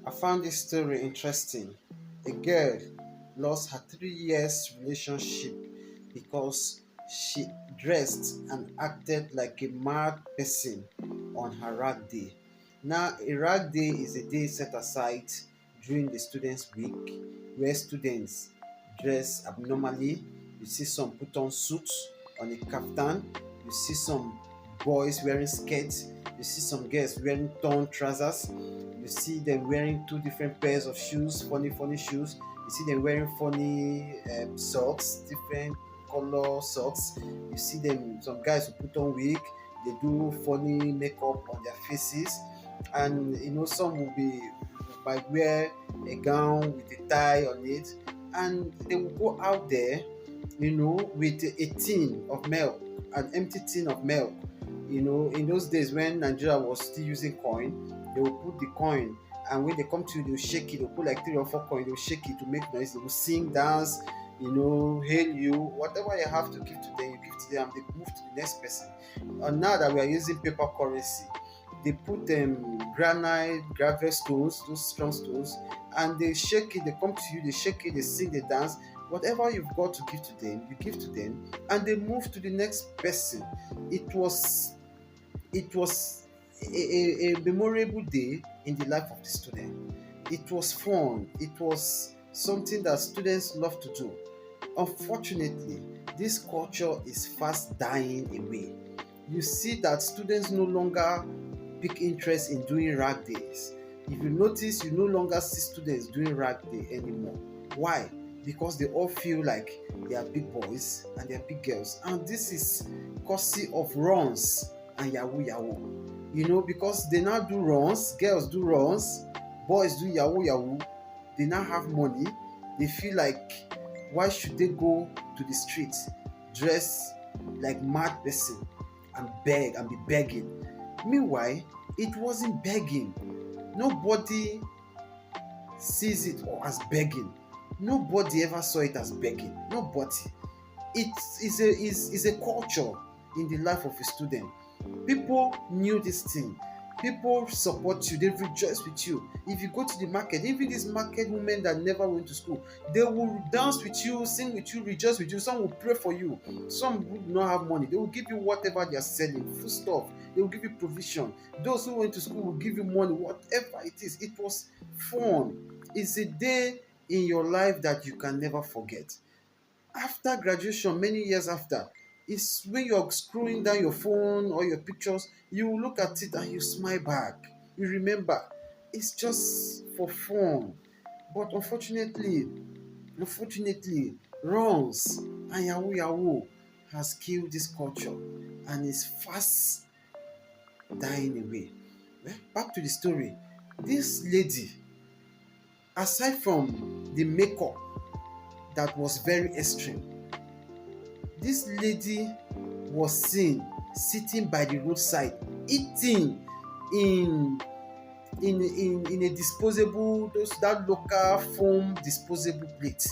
I found this story interesting. A girl lost her 3 years relationship because she dressed and acted like a mad person on her rag day. Now, a rag day is a day set aside during the students' week where students dress abnormally. You see some put on suits on a kaftan. You see some boys wearing skirts. You see some girls wearing torn trousers. You see them wearing two different pairs of shoes, funny shoes. You see them wearing funny socks, different color socks. You see them, some guys who put on wig, they do funny makeup on their faces, and some will be might wear a gown with a tie on it, and they will go out there, with a tin of milk, an empty tin of milk. In those days when Nigeria was still using coin, they will put the coin, and when they come to you, they'll shake it. They'll put like three or four coins, they'll shake it to make noise. They will sing, dance, hail you. Whatever you have to give to them, you give to them, and they move to the next person. And now that we are using paper currency, they put granite, gravel stones, those strong stones, and they shake it. They come to you, they shake it, they sing, they dance. Whatever you've got to give to them, you give to them, and they move to the next person. It was a memorable day in the life of the student. It was fun. It was something that students love to do. Unfortunately, this culture is fast dying away. You see that students no longer pick interest in doing rag days. If you notice, you no longer see students doing rag day anymore. Why? Because they all feel like they are big boys and they are big girls, and this is courtesy of runs and yahoo yahoo. Because they now do runs, girls do runs, boys do yahoo yahoo. They now have money. They feel like, why should they go to the streets, dress like mad person, and beg and be begging? Meanwhile, it wasn't begging. Nobody sees it as begging. Nobody ever saw it as begging. Nobody. It is a culture in the life of a student. People knew this thing. People support you, they rejoice with you. If you go to the market, even these market women that never went to school, they will dance with you, sing with you, rejoice with you. Some will pray for you. Some would not have money, they will give you whatever they are selling, food stuff. They will give you provision. Those who went to school will give you money, whatever it is. It was fun. It's a day in your life that you can never forget. After graduation, many years after, is when you're scrolling down your phone or your pictures, you look at it and you smile back. You remember, it's just for fun. But unfortunately, runs and yahoo yahoo has killed this culture and is fast dying away. Well, back to the story. This lady, aside from the makeup that was very extreme, this lady was seen sitting by the roadside eating in a disposable, that local foam disposable plate.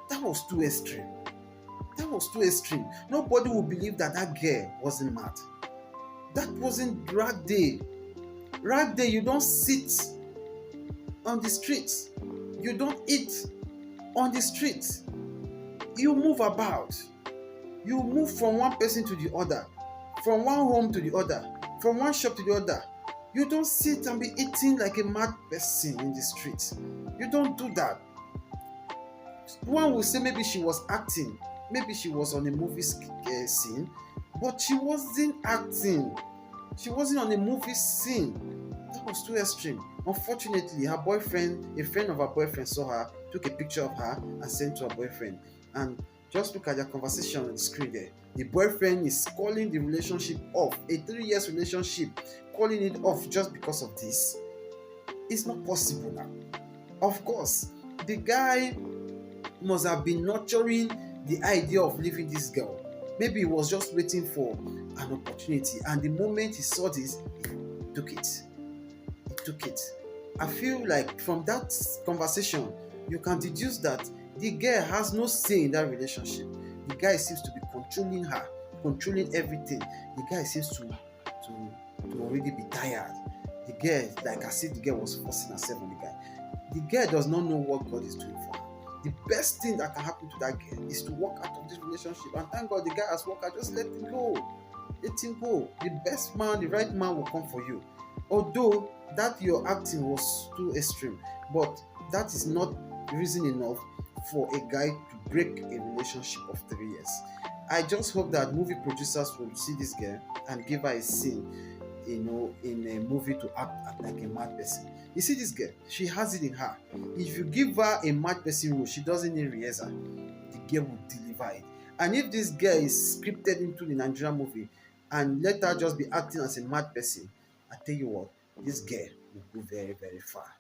That was too extreme. Nobody would believe that girl wasn't mad. That wasn't rag day. Rag day, you don't sit on the streets. You don't eat on the streets. You move about. You move from one person to the other, from one home to the other, from one shop to the other. You don't sit and be eating like a mad person in the streets. You don't do that. One will say maybe she was acting, maybe she was on a movie scene, but she wasn't acting. She wasn't on a movie scene. That was too extreme. Unfortunately, her boyfriend, a friend of her boyfriend, saw her, took a picture of her, and sent to her boyfriend. And just look at their conversation on the screen there. The boyfriend is calling the relationship off, a 3 years relationship, calling it off just because of this. It's not possible now. Of course, the guy must have been nurturing the idea of leaving this girl. Maybe he was just waiting for an opportunity, and the moment he saw this, he took it. I feel like from that conversation, you can deduce that the girl has no say in that relationship. The guy seems to be controlling her, controlling everything. The guy seems to already be tired. The girl, like I said, the girl was forcing herself on the guy. The girl does not know what God is doing for her. The best thing that can happen to that girl is to walk out of this relationship. And thank God the guy has walked out. Just let him go. Let him go. The best man, the right man will come for you. Although that your acting was too extreme, but that is not reason enough for a guy to break a relationship of 3 years. I just hope that movie producers will see this girl and give her a scene, in a movie to act like a mad person. You see this girl, she has it in her. If you give her a mad person role, she doesn't need rehearsal. The girl will deliver it. And if this girl is scripted into the Nigerian movie and let her just be acting as a mad person, I tell you what, this girl will go very, very far.